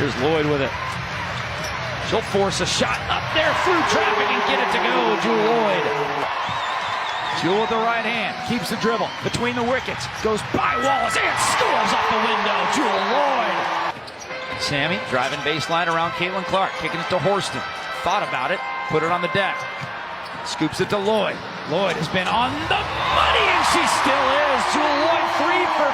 Here's Lloyd with it. She'll force a shot up there through traffic and get it to go. Jewel Lloyd. Jewel with the right hand. Keeps the dribble between the wickets. Goes by Wallace and scores off the window. Jewel Lloyd. Sammy driving baseline around Caitlin Clark. Kicking it to Horston. Thought about it. Put it on the deck. Scoops it to Lloyd. Lloyd has been on the money, and she still is. Jewel Lloyd 3 for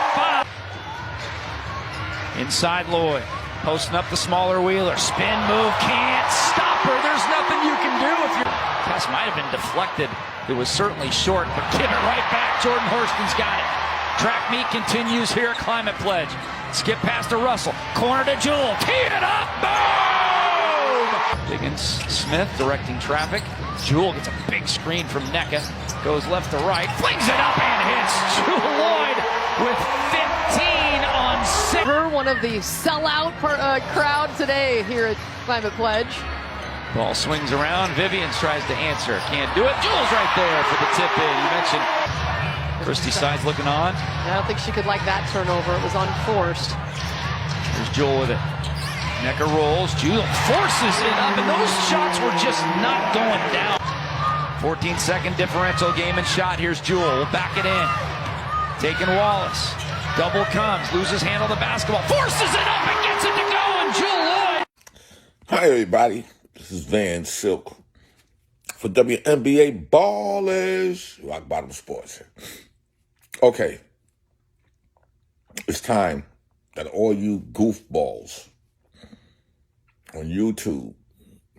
5. Inside Lloyd. Posting up the smaller Wheeler. Spin move. Can't stop her. There's nothing you can do if you're... Pass might have been deflected. It was certainly short, but give it right back. Jordan Horston's got it. Track meet continues here at Climate Pledge. Skip past to Russell. Corner to Jewel. Teeing it up. Boom! Higgins Smith directing traffic. Jewel gets a big screen from NECA. Goes left to right. Flings it up and hits. Jewel Lloyd with 15 on 6. One of the sellout crowd today here at Climate Pledge. Ball swings around. Vivians tries to answer. Can't do it. Jewel's right there for the tip in. You mentioned Christy Sides looking on. I don't think she could like that turnover. It was unforced. Here's Jewel with it. NECA rolls. Jewel forces it up, and those shots were just not going down. 14-second differential game and shot. Here's Jewel. We'll back it in. Taking Wallace. Double comes. Loses handle of the basketball. Forces it up and gets it to go. And Jewel Lloyd. Hi, everybody. This is Van Silk for WNBA Ballers, Rock Bottom Sports. Okay. It's time that all you goofballs on YouTube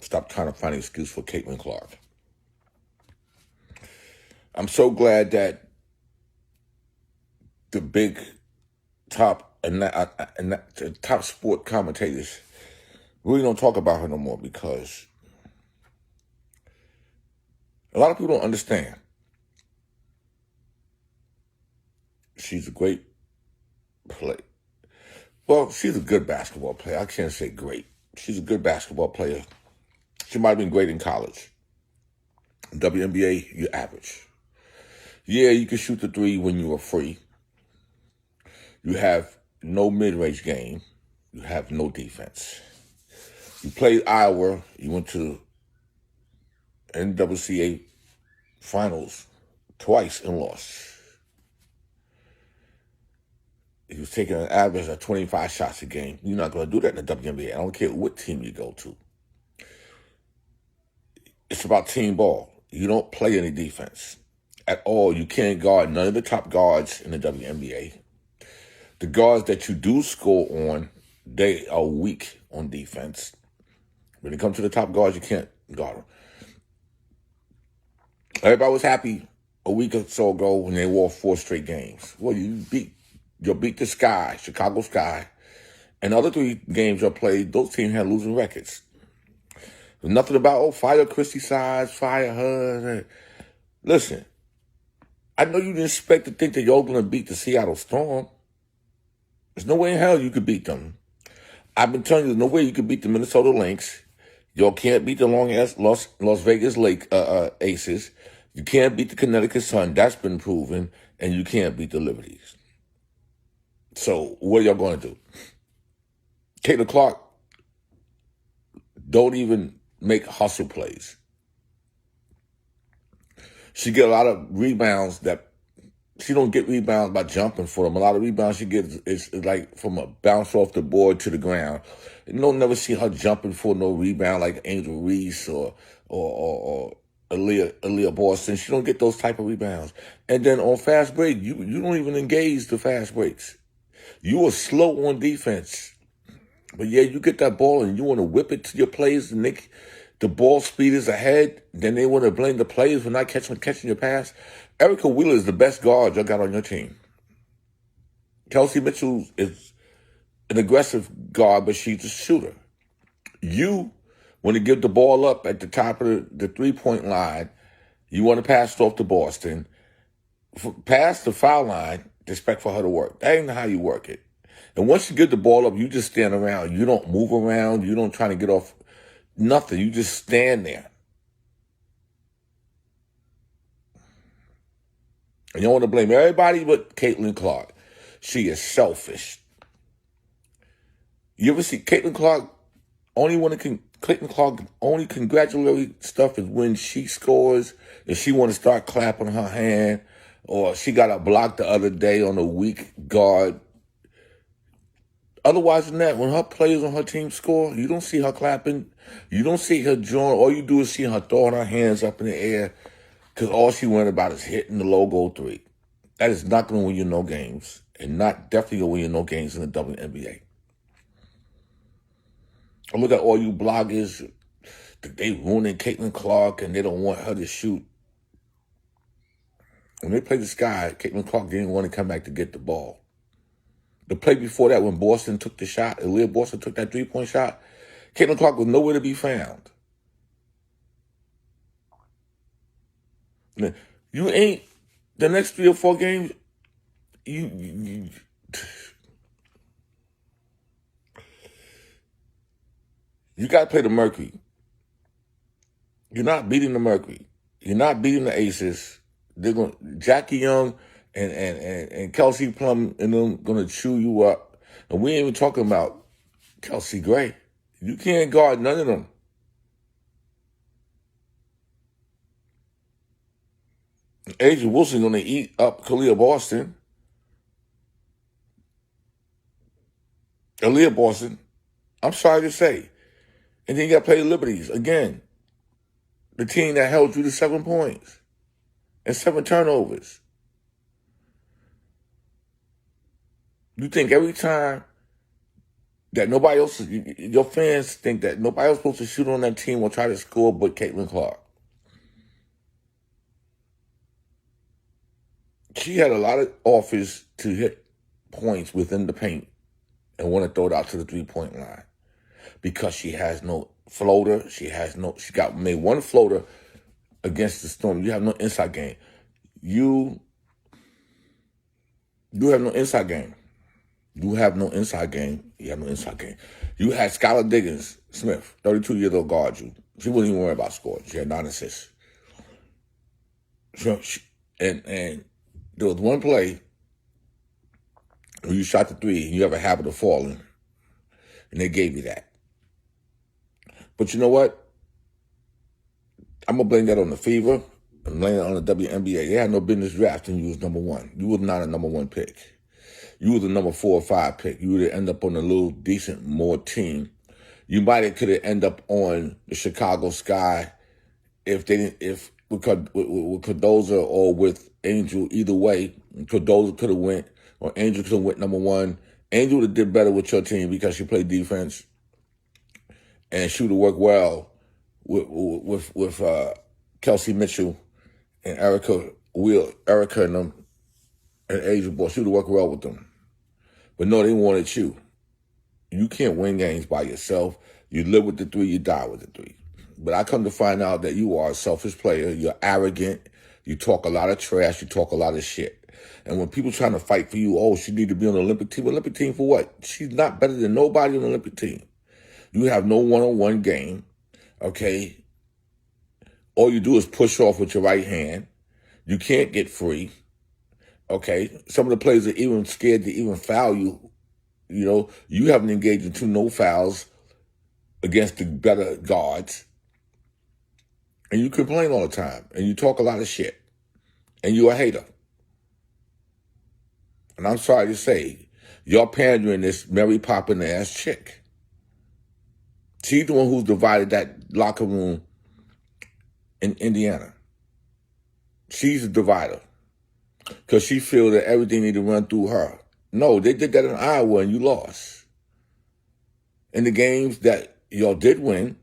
stop trying to find an excuse for Caitlin Clark. I'm so glad that the big top top sport commentators really don't talk about her no more, because a lot of people don't understand. She's a great player. Well, she's a good basketball player. I can't say great. She's a good basketball player. She might have been great in college. WNBA, you're average. Yeah, you can shoot the three when you are free. You have no mid-range game. You have no defense. You played Iowa. You went to NWCA finals twice and lost. He was taking an average of 25 shots a game. You're not going to do that in the WNBA. I don't care what team you go to. It's about team ball. You don't play any defense at all. You can't guard none of the top guards in the WNBA. The guards that you do score on, they are weak on defense. When it comes to the top guards, you can't guard them. Everybody was happy a week or so ago when they won 4 straight games. Well, you beat the Sky, Chicago Sky, and the other 3 games you played, those teams had losing records. There's nothing about, fire Christy Sides, fire her. Listen, I know you didn't expect to think that y'all going to beat the Seattle Storm. There's no way in hell you could beat them. I've been telling you, there's no way you could beat the Minnesota Lynx. Y'all can't beat the long-ass Las Vegas Lake Aces. You can't beat the Connecticut Sun. That's been proven. And you can't beat the Liberties. So what are y'all going to do? Caitlin Clark don't even make hustle plays. She get a lot of rebounds that she don't get rebounds by jumping for them. A lot of rebounds she gets is like from a bounce off the board to the ground. You don't never see her jumping for no rebound like Angel Reese or Aaliyah Boston. She don't get those type of rebounds. And then on fast break, you don't even engage the fast breaks. You are slow on defense. But yeah, you get that ball and you want to whip it to your players and the ball speed is ahead. Then they want to blame the players for not catching your pass. Erica Wheeler is the best guard you got on your team. Kelsey Mitchell is an aggressive guard, but she's a shooter. You want to give the ball up at the top of the three-point line. You want to pass it off to Boston. Pass the foul line, expect for her to work. That ain't how you work it. And once you get the ball up, you just stand around. You don't move around. You don't try to get off nothing. You just stand there. And you don't want to blame everybody but Caitlin Clark. She is selfish. You ever see Caitlin Clark? Caitlin Clark only congratulatory stuff is when she scores and she want to start clapping her hand, or she got a block the other day on a weak guard. Otherwise than that, when her players on her team score, you don't see her clapping. You don't see her drawing. All you do is see her throwing her hands up in the air because all she worried about is hitting the logo three. That is not going to win you no games, and definitely going to win you no games in the WNBA. I look at all you bloggers, they ruining Caitlin Clark and they don't want her to shoot. When they played the Sky, Caitlin Clark didn't want to come back to get the ball. The play before that, when Boston took the shot, Aaliyah Boston took that three-point shot, Caitlin Clark was nowhere to be found. You ain't, the next 3 or 4 games, you got to play the Mercury. You're not beating the Mercury. You're not beating the Aces. They're going Jackie Young and Kelsey Plum and them going to chew you up. And we ain't even talking about Kelsey Gray. You can't guard none of them. Asia Wilson going to eat up Aaliyah Boston. Aaliyah Boston. I'm sorry to say. And then you got to play the Liberties again. The team that held you to 7 points and 7 turnovers. You think every time that nobody else, your fans think that nobody else supposed to shoot on that team or try to score but Caitlin Clark. She had a lot of offers to hit points within the paint and want to throw it out to the 3-point line because she has no floater. She got made one floater against the Storm. You have no inside game. You have no inside game. You have no inside game. You have no inside game. You had Skylar Diggins Smith, 32-year-old guard you. She wasn't even worried about scoring. She had 9 assists. And there was one play where you shot the 3 and you have a habit of falling, and they gave you that. But you know what? I'm going to blame that on the Fever. I'm blaming it on the WNBA. They had no business drafting you as number 1. You was not a number 1 pick. You was a number 4 or 5 pick. You would have ended up on a little decent more team. You might have could have ended up on the Chicago Sky with Cardoza or with Angel. Either way, Cardoza could have went, or Angel could have went number 1. Angel would have did better with your team because she played defense, and she would have worked well with Kelsey Mitchell and Erica and them and Asia Boy. She would have worked well with them. But no, they wanted you. You can't win games by yourself. You live with the 3, you die with the 3. But I come to find out that you are a selfish player. You're arrogant. You talk a lot of trash. You talk a lot of shit. And when people trying to fight for you, she need to be on the Olympic team. Olympic team for what? She's not better than nobody on the Olympic team. You have no one-on-one game, okay? All you do is push off with your right hand. You can't get free, okay? Some of the players are even scared to even foul you. You know, you haven't engaged in 2 no fouls against the better guards. And you complain all the time. And you talk a lot of shit. And you're a hater. And I'm sorry to say, you're pandering this Mary Poppins ass chick. She's the one who's divided that locker room in Indiana. She's a divider. Because she feels that everything need to run through her. No, they did that in Iowa and you lost. In the games that y'all did win,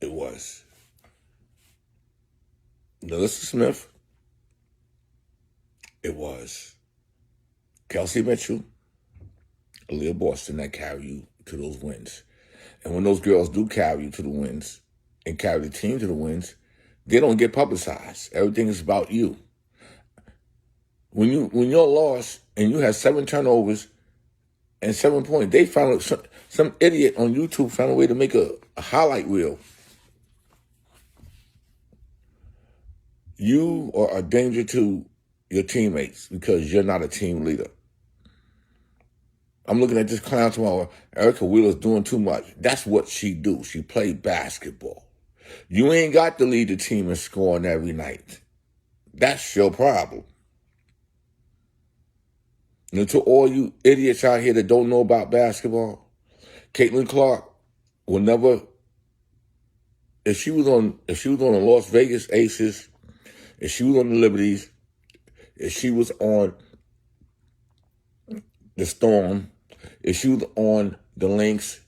it was Melissa Smith. It was Kelsey Mitchell, Aaliyah Boston that carry you to those wins. And when those girls do carry you to the wins and carry the team to the wins, they don't get publicized. Everything is about you. When you're lost and you had 7 turnovers and 7 points, they found some idiot on YouTube found a way to make a highlight reel. You are a danger to your teammates because you're not a team leader. I'm looking at this clown tomorrow. Erica Wheeler's doing too much. That's what she do. She play basketball. You ain't got to lead the team in scoring every night. That's your problem. And to all you idiots out here that don't know about basketball, Caitlin Clark will never. If she was on the Las Vegas Aces, if she was on the Liberties, if she was on the Storm, if she was on the Lynx,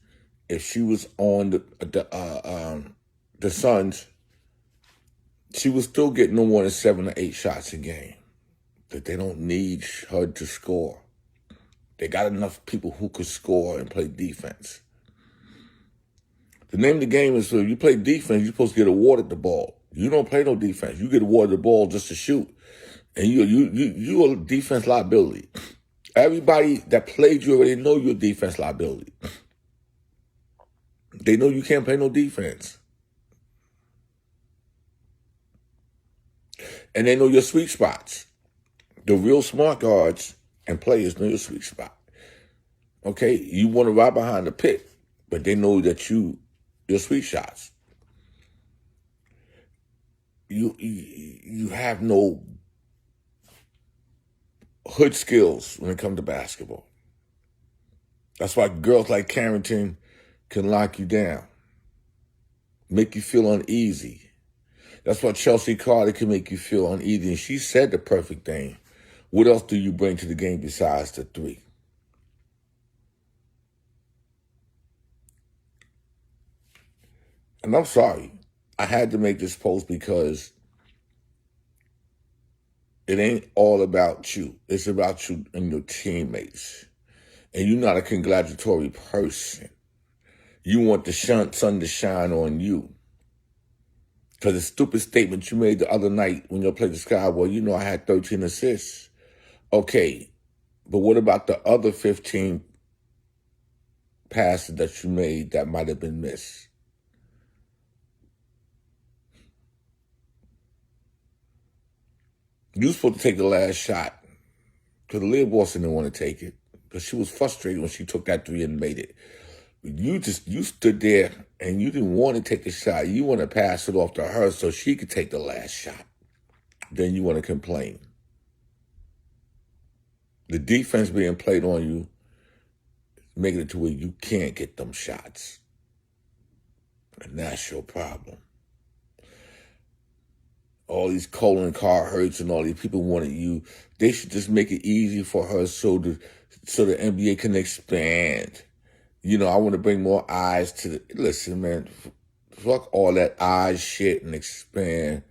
if she was on the Suns, she was still getting no more than 7 or 8 shots a game. That they don't need her to score. They got enough people who could score and play defense. The name of the game is, so you play defense, you're supposed to get awarded the ball. You don't play no defense. You get awarded the ball just to shoot. And you're a defense liability. Everybody that played you already know you're a defense liability. They know you can't play no defense. And they know your sweet spots. The real smart guards and players know your sweet spot. Okay? You want to ride behind the pick, but they know that your sweet shots. You have no hood skills when it comes to basketball. That's why girls like Carrington can lock you down, make you feel uneasy. That's why Chelsea Carter can make you feel uneasy. And she said the perfect thing. What else do you bring to the game besides the three? And I'm sorry. I had to make this post because it ain't all about you. It's about you and your teammates. And you're not a congratulatory person. You want the sun to shine on you. Because the stupid statement you made the other night when you played the Sky, well, you know I had 13 assists. Okay, but what about the other 15 passes that you made that might have been missed? You were supposed to take the last shot because Leah Boston didn't want to take it because she was frustrated when she took that 3 and made it. You stood there and you didn't want to take the shot. You want to pass it off to her so she could take the last shot. Then you want to complain. The defense being played on you, making it to where you can't get them shots. And that's your problem. All these Colin Carr-Hurts and all these people wanted you. They should just make it easy for her so the NBA can expand. You know, I want to bring more eyes to the... Listen, man, fuck all that eyes shit and expand.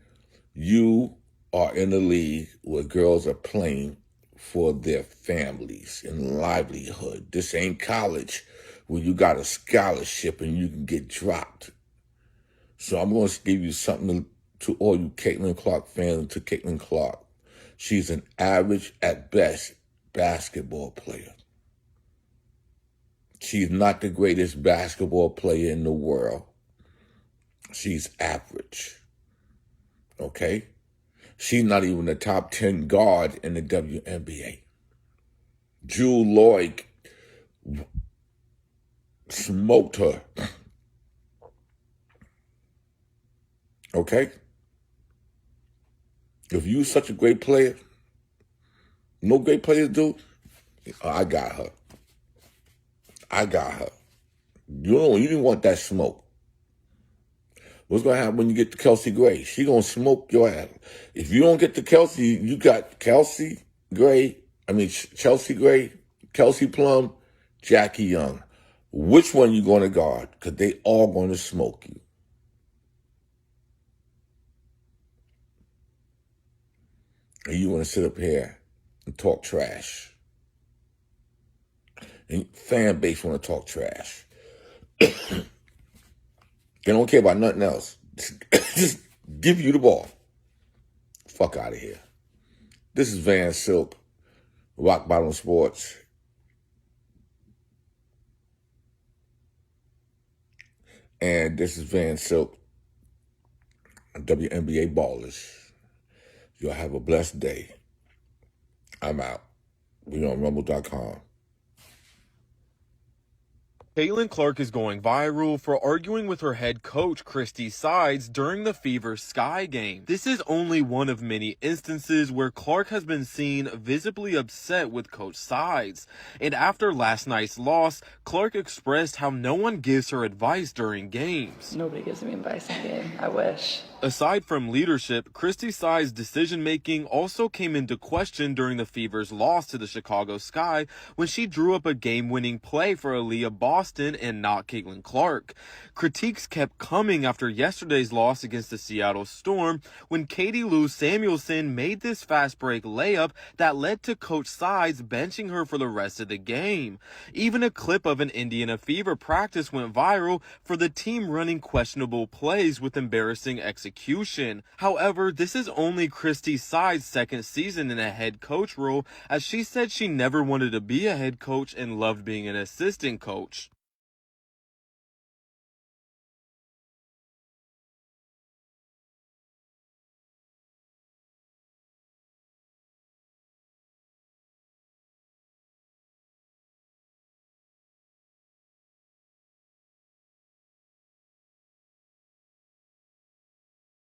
You are in a league where girls are playing for their families and livelihood. This ain't college where you got a scholarship and you can get dropped. So I'm going to give you something to all you Caitlin Clark fans and to Caitlin Clark. She's an average at best basketball player. She's not the greatest basketball player in the world. She's average. Okay? She's not even the top 10 guard in the WNBA. Jewel Lloyd smoked her. Okay? If you're such a great player, no great players do, I got her. I got her. You didn't want that smoke. What's going to happen when you get to Kelsey Gray? She going to smoke your ass. If you don't get to Kelsey, you got Chelsea Gray, Kelsey Plum, Jackie Young. Which one you going to guard? Because they all going to smoke you. And you want to sit up here and talk trash. And fan base want to talk trash. They don't care about nothing else. Just give you the ball. Fuck out of here. This is Van Silk, Rock Bottom Sports. And this is Van Silk, WNBA Ballers. Y'all have a blessed day. I'm out. We on rumble.com. Caitlin Clark is going viral for arguing with her head coach, Christy Sides, during the Fever Sky game. This is only one of many instances where Clark has been seen visibly upset with Coach Sides. And after last night's loss, Clark expressed how no one gives her advice during games. Nobody gives me advice in game. I wish. Aside from leadership, Christy Sides' decision-making also came into question during the Fever's loss to the Chicago Sky when she drew up a game-winning play for Aaliyah Boston and not Caitlin Clark. Critiques kept coming after yesterday's loss against the Seattle Storm when Katie Lou Samuelson made this fast-break layup that led to Coach Sides benching her for the rest of the game. Even a clip of an Indiana Fever practice went viral for the team running questionable plays with embarrassing execution. However, this is only Christy Sides' second season in a head coach role, as she said she never wanted to be a head coach and loved being an assistant coach.